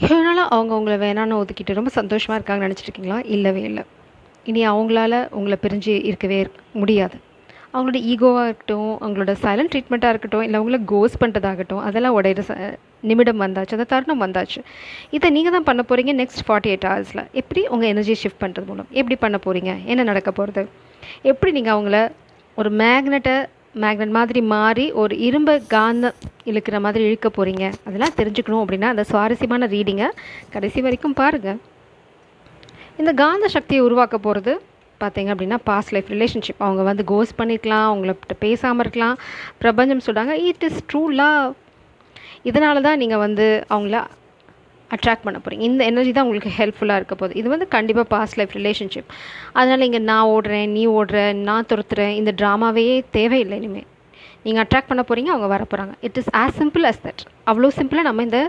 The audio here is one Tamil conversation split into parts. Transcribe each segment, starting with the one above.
இவ்வளோ நாளா அவங்க உங்கள வேணான்னு ஒதுக்கிட்டு ரொம்ப சந்தோஷமா இருக்காங்கன்னு நெனச்சிருக்கீங்களா? இல்லவே இல்ல. இனி அவங்களால உங்கள பிரிஞ்சு இருக்கவே முடியாது. அவங்களோட ஈகோவா இருக்கட்டும், அவங்களோட சைலன்ட் ட்ரீட்மெண்ட்டா இருக்கட்டும், இல்ல உங்கள கோஸ்ட் பண்றதாகட்டும், அதெல்லாம் உடையிற நிமிடம் வந்தாச்சு. அந்த தருணம் வந்தாச்சு. இத நீங்க தான் பண்ண போறீங்க நெக்ஸ்ட் 48 ஹவர்ஸ்ல. எப்படி உங்க எனர்ஜிய ஷிஃப்ட் பண்றது மூலம்? எப்படி பண்ண போறீங்க? என்ன நடக்க போறது? எப்படி நீங்க அவங்கள ஒரு மேக்னெட் மாதிரி மாறி, ஒரு இரும்ப காந்தம் இழுக்கிற மாதிரி இழுக்க போறீங்க? அதெல்லாம் தெரிஞ்சுக்கணும் அப்படின்னா, அந்த சுவாரஸ்யமான ரீடிங்க கடைசி வரைக்கும் பாருங்க. இந்த காந்த சக்தியை உருவாக்க போகிறது பார்த்தீங்க அப்படின்னா பாஸ்ட் லைஃப் ரிலேஷன்ஷிப். அவங்க வந்து கோஸ்ட் பண்ணியிருக்கலாம், அவங்கள்ட்ட பேசாமல் இருக்கலாம். பிரபஞ்சம் சொல்கிறாங்க இட் இஸ் ட்ரூ லவ். இதனால தான் நீங்கள் வந்து அவங்கள அட்ராக்ட் பண்ண போகிறீங்க. இந்த எனர்ஜி தான் உங்களுக்கு ஹெல்ப்ஃபுல்லாக இருக்க போகுது. இது வந்து கண்டிப்பாக பாஸ்ட் லைஃப் ரிலேஷன்ஷிப். அதனால் இங்கே நான் ஓடுறேன், நீ ஓடுற, நான் துரத்துறேன், இந்த ட்ராமாவே தேவையில்லை இனிமேல். நீங்கள் அட்ராக்ட் பண்ண போகிறீங்க, அவங்க வர போகிறாங்க. It is as simple as that. அவ்வளோ சிம்பிளாக நம்ம இந்த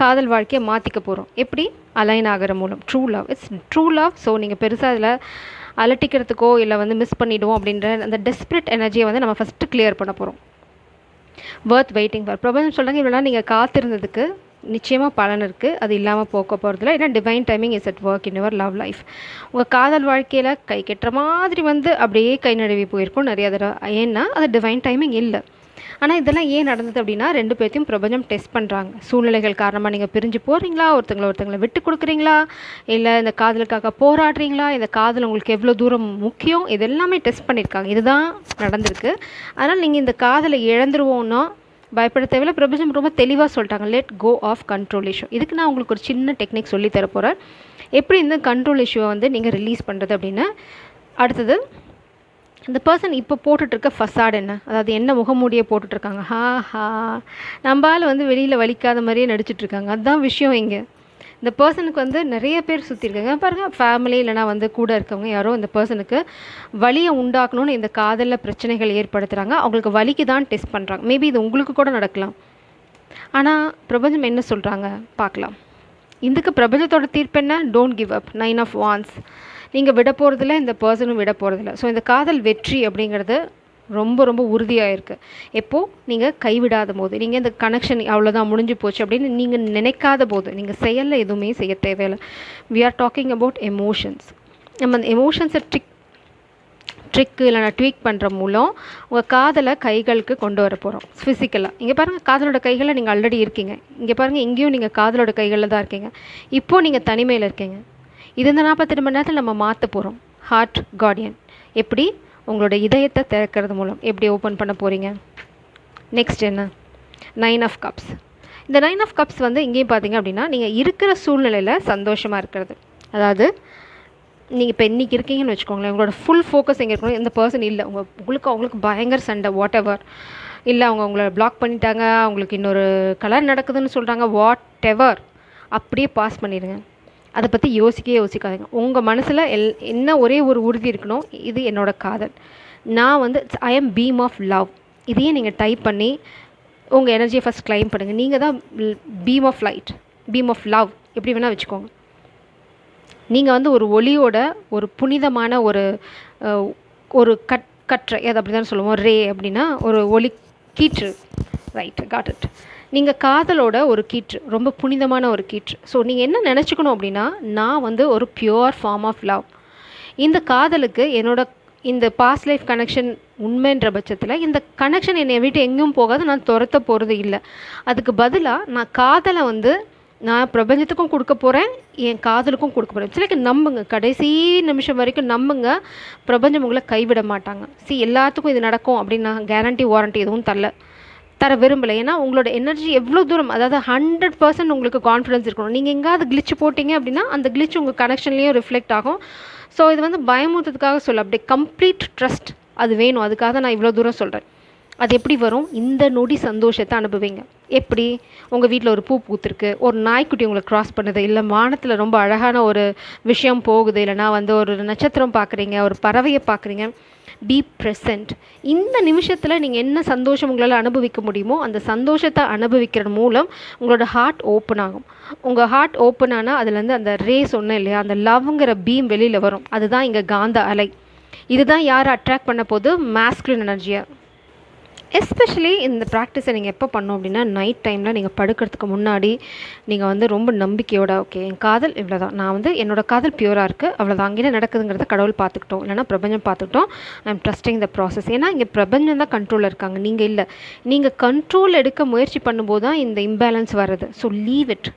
காதல் வாழ்க்கையை மாற்றிக்க போகிறோம். எப்படி? அலைன் ஆகிற மூலம். True love, it's true love. So நீங்கள் பெருசாக அதில் அலட்டிக்கிறதுக்கோ இல்லை வந்து மிஸ் பண்ணிவிடுவோம் அப்படின்ற அந்த டெஸ்பரேட் எனர்ஜியை வந்து நம்ம ஃபஸ்ட்டு கிளியர் பண்ண போகிறோம். வர்த் வெயிட்டிங் ஃபார். பிரபஞ்சம் சொல்கிறாங்க இவ்வளோ நீங்கள் காத்திருந்ததுக்கு நிச்சயமாக பலன் இருக்குது. அது இல்லாமல் போக்க போகிறதில்ல. ஏன்னா divine timing is at work in your love life. உங்கள் காதல் வாழ்க்கையில் கை கெட்டுற மாதிரி வந்து அப்படியே கை நழுவி போயிருக்கும் நிறைய தடவை. ஏன்னா அது டிவைன் டைமிங் இல்லை. ஆனால் இதெல்லாம் ஏன் நடந்தது அப்படின்னா, 2 பேர்த்தையும் பிரபஞ்சம் டெஸ்ட் பண்ணுறாங்க. சூழ்நிலைகள் காரணமாக நீங்கள் பிரிஞ்சு போகிறீங்களா, ஒருத்தங்களை விட்டு கொடுக்குறீங்களா, இல்லை இந்த காதலுக்காக போராடுறீங்களா, இந்த காதல் உங்களுக்கு எவ்வளோ தூரம் முக்கியம், இது எல்லாமே டெஸ்ட் பண்ணியிருக்காங்க. இதுதான் நடந்திருக்கு. அதனால் நீங்கள் இந்த காதலை இழந்துருவோன்னா பயப்பட தேவையில்ல. பிரபஞ்சம் ரொம்ப தெளிவாக சொல்லிட்டாங்க, let go of control issue. இதுக்கு நான் உங்களுக்கு ஒரு சின்ன டெக்னிக் சொல்லி தரப்போகிறேன். எப்படி இந்த கண்ட்ரோல் இஷ்யூவை வந்து நீங்கள் ரிலீஸ் பண்ணுறது அப்படின்னு. அடுத்தது, இந்த பர்சன் இப்போ போட்டுட்ருக்க ஃபசாட் என்ன, அதாவது என்ன முகமூடியை போட்டுட்ருக்காங்க. நம்மளால் வந்து வெளியில் வலிக்காத மாதிரியே நடிச்சிட்ருக்காங்க. அதுதான் விஷயம். இங்கே இந்த பர்சனுக்கு வந்து நிறைய பேர் சுற்றி இருக்காங்க பாருங்கள். ஃபேமிலி இல்லைனா வந்து கூட இருக்கவங்க யாரோ இந்த பர்சனுக்கு வலியை உண்டாக்கணும்னு இந்த காதலில் பிரச்சனைகள் ஏற்படுத்துகிறாங்க. அவங்களுக்கு வலிக்கு தான் டெஸ்ட் பண்ணுறாங்க. மேபி இது உங்களுக்கு கூட நடக்கலாம். ஆனால் பிரபஞ்சம் என்ன சொல்கிறாங்க பார்க்கலாம். இதுக்கு பிரபஞ்சத்தோட தீர்ப்பு என்ன? Don't give up. 9 of wands. நீங்கள் விட போகிறதில்ல, இந்த பர்சனும் விட போகிறதில்ல. ஸோ இந்த காதல் வெற்றி அப்படிங்கிறது ரொம்ப ரொம்ப உறுதியாக இருக்குது. எப்போது? நீங்கள் கைவிடாத போது, நீங்கள் இந்த கனெக்ஷன் அவ்வளோதான் முடிஞ்சு போச்சு அப்படின்னு நீங்கள் நினைக்காத போது, நீங்கள் செயலில் எதுவுமே செய்ய தேவையில்லை. We are talking about emotions. நம்ம அந்த எமோஷன்ஸை ட்ரிக்கு இல்லைனா ட்வீக் பண்ணுற மூலம் உங்கள் காதலை கைகளுக்கு கொண்டு வர போகிறோம். ஃபிசிக்கலாக இங்கே பாருங்கள், காதலோட கைகளில் நீங்கள் ஆல்ரெடி இருக்கீங்க. இங்கே பாருங்கள், இங்கேயும் நீங்கள் காதலோட கைகளில் தான் இருக்கீங்க. இப்போது நீங்கள் தனிமையில் இருக்கீங்க. இது இந்த 48 மணி நேரத்தில் நம்ம மாற்ற போகிறோம். Heart guardian. எப்படி? உங்களோட இதயத்தை திறக்கிறது மூலம். எப்படி ஓப்பன் பண்ண போகிறீங்க? நெக்ஸ்ட் என்ன? 9 ஆஃப் கப்ஸ். இந்த 9 ஆஃப் கப்ஸ் வந்து இங்கேயும் பார்த்தீங்க அப்படின்னா, நீங்கள் இருக்கிற சூழ்நிலையில் சந்தோஷமாக இருக்கிறது. அதாவது நீங்கள் இப்போ இன்றைக்கி இருக்கீங்கன்னு வச்சுக்கோங்களேன், உங்களோட ஃபுல் ஃபோக்கஸ் எங்கே இருக்கணும்? எந்த பர்சன் இல்லை, அவங்களுக்கு பயங்கர சண்டை, வாட் எவர், இல்லை அவங்க உங்களை பிளாக் பண்ணிட்டாங்க, அவங்களுக்கு இன்னொரு கலர் நடக்குதுன்னு சொல்கிறாங்க, வாட் எவர், அப்படியே பாஸ் பண்ணிடுங்க. அதை பற்றி யோசிக்காதீங்க. உங்கள் மனசில் என்ன ஒரே ஒரு உறுதி இருக்கணும், இது என்னோடய காதல், நான் வந்து I am beam of love. இதையே நீங்கள் டைப் பண்ணி உங்கள் எனர்ஜியை ஃபஸ்ட் கிளைம் பண்ணுங்கள். நீங்கள் தான் beam of light, beam of love, எப்படி வேணால் வச்சுக்கோங்க. நீங்கள் வந்து ஒரு ஒளியோட ஒரு புனிதமான ஒரு கற்றை, அது அப்படி தான் சொல்லுவோம். ரே அப்படின்னா ஒரு ஒளி கீற்று. Right, got it. நீங்கள் காதலோட ஒரு கீற்று, ரொம்ப புனிதமான ஒரு கீற்று. ஸோ நீங்கள் என்ன நினச்சிக்கணும் அப்படின்னா, நான் வந்து ஒரு பியூர் ஃபார்ம் ஆஃப் லவ். இந்த காதலுக்கு இந்த பாஸ்ட் லைஃப் கனெக்ஷன் உண்மைன்ற பட்சத்தில் இந்த கனெக்ஷன் என்னை விட்டு எங்கேயும் போகாது, நான் துரத்த போகிறது இல்லை. அதுக்கு பதிலாக நான் காதலை வந்து நான் பிரபஞ்சத்துக்கும் கொடுக்க போகிறேன், என் காதலுக்கும் கொடுக்க போகிறேன். சிலக்கு நம்புங்க, கடைசி நிமிஷம் வரைக்கும் நம்புங்க, பிரபஞ்சம் உங்களை கைவிட மாட்டாங்க. எல்லாத்துக்கும் இது நடக்கும் அப்படின்னு நான் கேரண்டி வாரண்டி எதுவும் தர விரும்பலை. ஏன்னா உங்களோட எனர்ஜி எவ்வளோ தூரம், அதாவது 100% உங்களுக்கு கான்ஃபிடன்ஸ் இருக்கணும். நீங்கள் எங்கேயாவது கிளிச்சு போட்டிங்க அப்படின்னா அந்த கிளிச் உங்கள் கனெக்ஷன்லேயும் ரிஃப்ளெக்ட் ஆகும். ஸோ இது வந்து பயமுறுத்துறதுக்காக அப்படியே கம்ப்ளீட் ட்ரஸ்ட் அது வேணும். அதுக்காக நான் இவ்வளோ தூரம் சொல்கிறேன். அது எப்படி வரும்? இந்த நொடி சந்தோஷத்தை அனுபவிங்க. எப்படி? உங்கள் வீட்டில் ஒரு பூ பூத்துருக்கு, ஒரு நாய்க்குட்டி உங்களை க்ராஸ் பண்ணுது, இல்லை வானத்தில் ரொம்ப அழகான ஒரு விஷயம் போகுது, இல்லைனா வந்து ஒரு நட்சத்திரம் பார்க்குறீங்க, ஒரு பறவையை பார்க்குறீங்க. Be present. இந்த நிமிஷத்தில் நீங்கள் என்ன சந்தோஷம் உங்களால் அனுபவிக்க முடியுமோ அந்த சந்தோஷத்தை அனுபவிக்கிற மூலம் உங்களோட ஹார்ட் ஓப்பன் ஆகும். உங்கள் ஹார்ட் ஓப்பன் ஆனால் அதுலேருந்து அந்த ரே சொன்னேன் இல்லையா, அந்த லவ்ங்கிற பீம் வெளியில் வரும். அதுதான் இங்கே காந்த அலை. இதுதான் யாரை அட்ராக்ட் பண்ண போது? மேஸ்குலின் எனர்ஜியை. எஸ்பெஷலி இந்த ப்ராக்டிஸை நீங்கள் எப்போ பண்ணோம் அப்படின்னா, நைட் டைமில் நீங்கள் படுக்கிறதுக்கு முன்னாடி நீங்கள் வந்து ரொம்ப நம்பிக்கையோட, ஓகே என் காதல் இவ்வளோ தான், நான் வந்து என்னோடய காதல் பியூராக இருக்குது, அவ்வளோதான், அங்கே என்ன நடக்குதுங்கிறத கடவுள் பார்த்துக்கிட்டோம், இல்லைனா பிரபஞ்சம் பார்த்துக்கிட்டோம், I am trusting the process. ஏன்னா இங்கே பிரபஞ்சம் தான் கண்ட்ரோலில் இருக்காங்க, நீங்கள் இல்லை. நீங்கள் கண்ட்ரோல் எடுக்க முயற்சி பண்ணும்போது தான் இந்த இம்பேலன்ஸ் வருது. So leave it.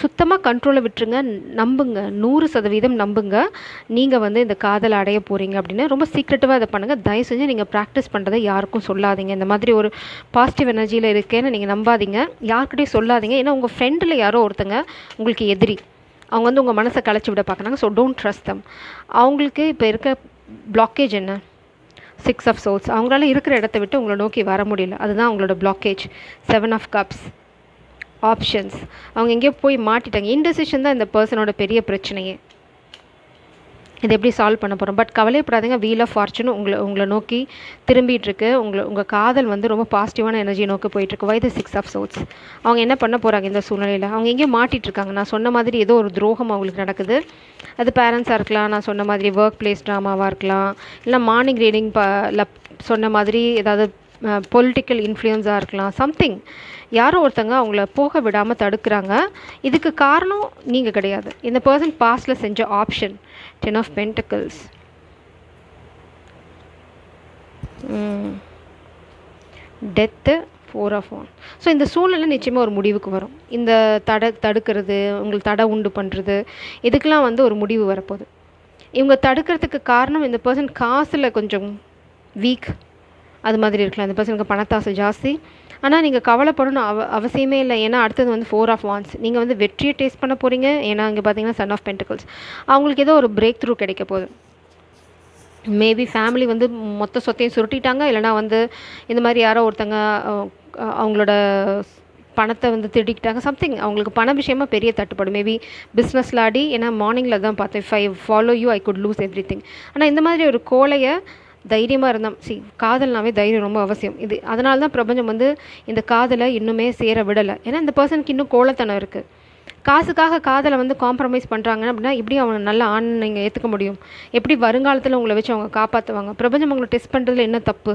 சுத்தமாக கண்ட்ரோலை விட்டுருங்க. நம்புங்க, 100% நம்புங்க. நீங்கள் வந்து இந்த காதலை அடைய போகிறீங்க அப்படின்னு ரொம்ப சீக்ரெட்டிவாக இதை பண்ணுங்கள். தயவு செஞ்சு நீங்கள் ப்ராக்டிஸ் பண்ணுறதை யாருக்கும் சொல்லாதீங்க. இந்த மாதிரி ஒரு பாசிட்டிவ் எனர்ஜியில் இருக்கேன்னு நீங்கள் நம்பாதீங்க, யார்கிட்டையும் சொல்லாதீங்க. ஏன்னா உங்கள் ஃப்ரெண்டில் யாரோ ஒருத்தங்க உங்களுக்கு எதிரி, அவங்க வந்து உங்கள் மனசை கலைச்சி விட பார்க்குறாங்க. ஸோ டோன்ட் ட்ரஸ்ட் தம். அவங்களுக்கு இப்போ இருக்க பிளாக்கேஜ் என்ன? 6 ஆஃப் சோல்ஸ். அவங்களால இருக்கிற இடத்த விட்டு உங்களை நோக்கி வர முடியல, அதுதான் அவங்களோட பிளாக்கேஜ். 7 of cups, options. அவங்க எங்கேயோ போய் மாட்டிட்டாங்க. இன்டெசிஷன் தான் இந்த பர்சனோட பெரிய பிரச்சனையே. இதை எப்படி சால்வ் பண்ண போகிறோம்? பட் கவலைப்படாதீங்க, வீல் ஆஃப் ஃபார்ச்சூன் உங்களை நோக்கி திரும்பிகிட்ருக்கு. உங்கள் காதல் வந்து ரொம்ப பாசிட்டிவான எனர்ஜியை நோக்கி போயிட்டுருக்கு. வை த 6 ஆஃப் சோல்ஸ். அவங்க என்ன பண்ண போகிறாங்க இந்த சூழ்நிலையில்? அவங்க எங்கேயோ மாட்டிகிட்ருக்காங்க. நான் சொன்ன மாதிரி ஏதோ ஒரு துரோகம் அவங்களுக்கு நடக்குது. அது பேரண்ட்ஸாக இருக்கலாம், நான் சொன்ன மாதிரி ஒர்க் பிளேஸ் ட்ராமாவாக இருக்கலாம், இல்லை மார்னிங் ரீடிங் சொன்ன மாதிரி ஏதாவது பொலிட்டிக்கல் இன்ஃப்ளூயன்ஸாக இருக்கலாம். சம்திங், யாரோ ஒருத்தங்க அவங்கள போக விடாமல் தடுக்கிறாங்க. இதுக்கு காரணம் நீங்கள் கிடையாது. இந்த பர்சன் பாஸ்டில் செஞ்ச option 10 of pentacles, death, 4 of wands. So இந்த சூழ்நிலை நிச்சயமாக ஒரு முடிவுக்கு வரும். இந்த தடுக்கிறது, உங்களுக்கு தடை உண்டு பண்ணுறது, இதுக்கெலாம் வந்து ஒரு முடிவு வரப்போகுது. இவங்க தடுக்கிறதுக்கு காரணம் இந்த பர்சன் காசில் கொஞ்சம் வீக், அது மாதிரி இருக்கலாம். இந்த பர்சனுக்கு பணத்தாசை ஜாஸ்தி. ஆனால் நீங்கள் கவலைப்படணும் அவசியமே இல்லை. ஏன்னா அடுத்தது வந்து 4 ஆஃப் வாண்ட்ஸ். நீங்கள் வந்து வெற்றியை டேஸ்ட் பண்ண போகிறீங்க. ஏன்னா இங்கே பார்த்தீங்கன்னா சன் ஆஃப் பென்டிகல்ஸ். அவங்களுக்கு ஏதோ ஒரு பிரேக் த்ரூ கிடைக்க போகுது. மேபி ஃபேமிலி வந்து மொத்த சொத்தையும் சுருட்டிட்டாங்க, இல்லைனா வந்து இந்த மாதிரி யாரோ ஒருத்தங்க அவங்களோட பணத்தை வந்து திருடிக்கிட்டாங்க. சம்திங் அவங்களுக்கு பண விஷயமாக பெரிய தட்டுப்பாடு. மேபி பிஸ்னஸில் ஆடி, ஏன்னா மார்னிங்கில் தான் பார்த்தேன், 5 follow you I could lose everything. ஆனால் இந்த மாதிரி ஒரு கோலையை தைரியமாக இருந்தோம். காதல்னாவே தைரியம் ரொம்ப அவசியம். இது அதனால தான் பிரபஞ்சம் வந்து இந்த காதலை இன்னுமே சேர விடலை. ஏன்னா இந்த பர்சனுக்கு இன்னும் கோலத்தனம் இருக்குது. காசுக்காக காதலை வந்து காம்ப்ரமைஸ் பண்ணுறாங்க அப்படின்னா எப்படி அவங்க நல்ல ஆண் நீங்கள் ஏற்றுக்க முடியும்? எப்படி வருங்காலத்தில் உங்களை வச்சு அவங்க காப்பாற்றுவாங்க? பிரபஞ்சம் உங்களை டெஸ்ட் பண்ணுறதுல என்ன தப்பு?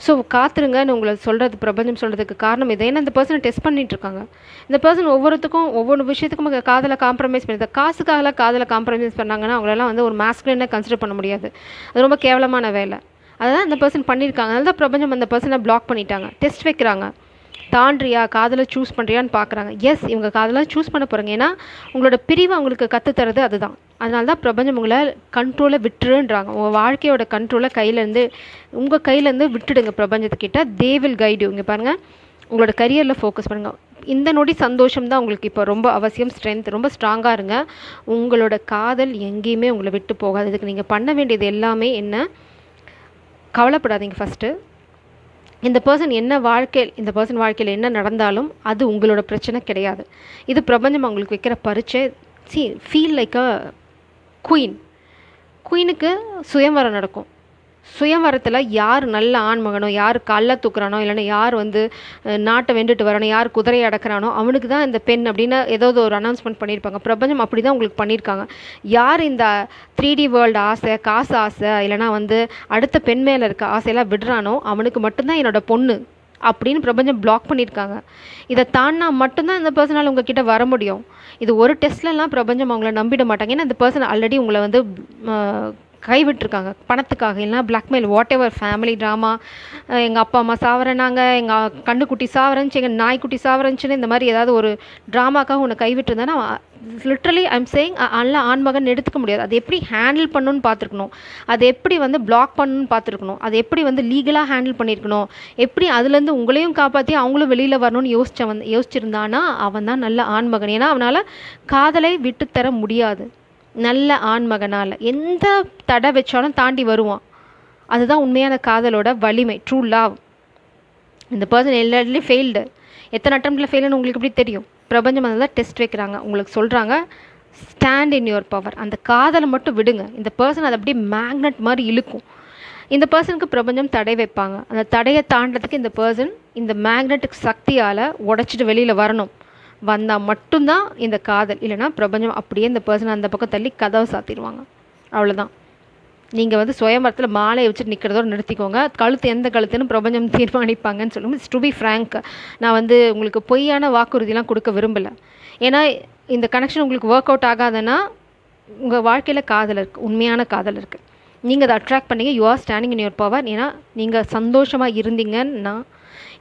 ஸோ காத்துருங்கன்னு உங்களை சொல்கிறது, பிரபஞ்சம் சொல்கிறதுக்கு காரணம் இது. ஏன்னா இந்த பர்சனை டெஸ்ட் பண்ணிகிட்ருக்காங்க. இந்த பர்சன் ஒவ்வொருத்துக்கும் ஒவ்வொரு விஷயத்துக்கும் காதலை காம்ப்ரமைஸ் பண்ணி, காசுக்காக காதலை காம்ப்ரமைஸ் பண்ணாங்கன்னா அவங்களெல்லாம் வந்து ஒரு மாஸ்குலினாக கன்சிடர் பண்ண முடியாது. அது ரொம்ப கேவலமான வேலை. அதுதான் இந்த பர்சன் பண்ணியிருக்காங்க. அதனால தான் பிரபஞ்சம் அந்த பர்சனை பிளாக் பண்ணிட்டாங்க. டெஸ்ட் வைக்கிறாங்க. தாண்டியா காதலை சூஸ் பண்ணுறியான்னு பார்க்குறாங்க. எஸ், இவங்க காதலாம் சூஸ் பண்ண போகிறாங்க. ஏன்னா உங்களோட பிரிவு அவங்களுக்கு கற்றுத்தரது அதுதான். அதனால தான் பிரபஞ்சம் உங்களை கண்ட்ரோலை விட்டுருன்றாங்க. உங்கள் வாழ்க்கையோட கண்ட்ரோலை உங்கள் கையிலேருந்து விட்டுடுங்க பிரபஞ்சத்துக்கிட்ட. They will guide you. இங்கே பாருங்கள், உங்களோட கரியரில் ஃபோக்கஸ் பண்ணுங்கள். இந்த நொடி சந்தோஷம் தான் உங்களுக்கு இப்போ ரொம்ப அவசியம். ஸ்ட்ரென்த், ரொம்ப ஸ்ட்ராங்காக இருங்க. உங்களோட காதல் எங்கேயுமே உங்களை விட்டு போகாது. இதுக்கு நீங்கள் பண்ண வேண்டியது எல்லாமே என்ன? கவலைப்படாதீங்க. ஃபஸ்ட்டு இந்த பர்சன் வாழ்க்கையில் என்ன நடந்தாலும் அது உங்களோட பிரச்சனை கிடையாது. இது பிரபஞ்சம் அவங்களுக்கு வைக்கிற பரீட்சை. ஃபீல் லைக் அ குயினுக்கு சுயம்வரம் நடக்கும். சுயம்வரத்தில் யார் நல்ல ஆண்மகனோ, யார் கல்ல தூக்குறானோ, இல்லைன்னா யார் வந்து நாட்டை வெண்டுட்டு வரானோ, யார் குதிரையை அடக்கிறானோ அவனுக்கு தான் இந்த பெண் அப்படின்னு ஏதாவது ஒரு அனௌன்ஸ்மெண்ட் பண்ணியிருப்பாங்க. பிரபஞ்சம் அப்படி தான் உங்களுக்கு பண்ணியிருக்காங்க. யார் இந்த 3D வேர்ல்டு ஆசை, காசு ஆசை, இல்லைனா வந்து அடுத்த பெண் மேலே இருக்க ஆசையெல்லாம் விடுறானோ அவனுக்கு மட்டும்தான் என்னோட பொண்ணு அப்படின்னு பிரபஞ்சம் பிளாக் பண்ணியிருக்காங்க. இதை தாண்டினா மட்டும்தான் இந்த பர்சனால் உங்ககிட்ட வர முடியும். இது ஒரு டெஸ்ட்லலாம் பிரபஞ்சம் அவங்கள நம்பிட மாட்டாங்க. ஏன்னா இந்த பர்சன் ஆல்ரெடி உங்களை வந்து கைவிட்டுருக்காங்க பணத்துக்காக, இல்லைனா blackmail, what ever, family drama, எங்கள் அப்பா அம்மா சாவரனாங்க, எங்கள் கண்ணுக்குட்டி சாவரஞ்சி, எங்கள் நாய்க்குட்டி சாவரஞ்சுன்னு இந்த மாதிரி ஏதாவது ஒரு ட்ராமாக்காக உன்னை கைவிட்டுருந்தேன்னா லிட்ரலி ஐம் சேயிங் நல்ல ஆண்மகன் எடுத்துக்க முடியாது. அது எப்படி ஹேண்டில் பண்ணணும்னு பார்த்துருக்கணும், அது எப்படி வந்து பிளாக் பண்ணணும்னு பார்த்துருக்கணும், அது எப்படி வந்து லீகலாக ஹேண்டில் பண்ணியிருக்கணும், எப்படி அதுலேருந்து உங்களையும் காப்பாற்றி அவங்களும் வெளியில் வரணும்னு யோசிச்சிருந்தானா அவன் தான் நல்ல ஆண்மகன். ஏன்னா அவனால் காதலை விட்டுத்தர முடியாது. நல்ல ஆண்மகனால் எந்த தடை வச்சாலும் தாண்டி வருவான். அதுதான் உண்மையான காதலோட வலிமை, ட்ரூ லவ். இந்த பர்சன் எல்லா இடத்துலையும் ஃபெயில்டு. எத்தனை அட்டம்ப்டில் ஃபெயிலுன்னு உங்களுக்கு எப்படி தெரியும்? பிரபஞ்சம் அதை தான் டெஸ்ட் வைக்கிறாங்க. உங்களுக்கு சொல்கிறாங்க, ஸ்டாண்ட் இன் யுவர் பவர். அந்த காதலை மட்டும் விடுங்க. இந்த பர்சன் அதை அப்படியே மேக்னெட் மாதிரி இழுக்கும். இந்த பர்சனுக்கு பிரபஞ்சம் தடை வைப்பாங்க. அந்த தடையை தாண்டதுக்கு இந்த பர்சன் இந்த மேக்னெட்டிக் சக்தியால் உடச்சிட்டு வெளியில் வரணும். வந்தால் மட்டும்தான் இந்த காதல். இல்லைனா பிரபஞ்சம் அப்படியே இந்த பர்சன் அந்த பக்கம் தள்ளி கதவை சாத்திடுவாங்க. அவ்வளோதான். நீங்கள் வந்து சுயம்பரத்தில் மாலையை வச்சுட்டு நிற்கிறதோட நிறுத்திக்கோங்க. கழுத்து எந்த கழுத்துன்னு பிரபஞ்சம் தீர்மானிப்பாங்கன்னு சொல்லும். டு பி ஃப்ரேங்க், நான் வந்து உங்களுக்கு பொய்யான வாக்குறுதிலாம் கொடுக்க விரும்பலை. ஏன்னா இந்த கனெக்ஷன் உங்களுக்கு ஒர்க் அவுட் ஆகாதுன்னா உங்கள் வாழ்க்கையில் காதல் இருக்குது, உண்மையான காதல் இருக்குது. நீங்கள் அதை அட்ராக்ட் பண்ணீங்க. You are standing in your power. ஏன்னா நீங்கள் சந்தோஷமாக இருந்தீங்கன்னா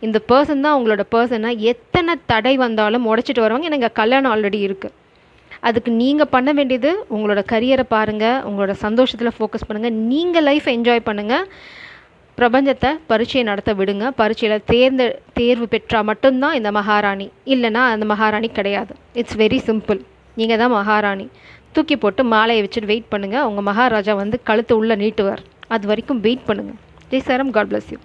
இந்த பர்சன் தான் உங்களோட பர்சனை எத்தனை தடை வந்தாலும் உடச்சிட்டு வருவாங்க. ஏன்னா இங்கே கல்யாணம் ஆல்ரெடி இருக்குது. அதுக்கு நீங்கள் பண்ண வேண்டியது உங்களோட கரியரை பாருங்கள், உங்களோட சந்தோஷத்தில் ஃபோக்கஸ் பண்ணுங்கள், நீங்கள் லைஃப்பை என்ஜாய் பண்ணுங்கள். பிரபஞ்சத்தை பரீட்சையை நடத்த விடுங்க. பரீட்சையில் தேர்வு பெற்றால் மட்டும்தான் இந்த மகாராணி, இல்லைனா அந்த மகாராணி கிடையாது. It's very simple. நீங்கள் தான் மகாராணி. தூக்கி போட்டு மாலையை வச்சுட்டு வெயிட் பண்ணுங்கள். உங்கள் மகாராஜா வந்து கழுத்து உள்ளே நீட்டுவார். அது வரைக்கும் வெயிட் பண்ணுங்கள். ஜெய் சாரம். God bless you.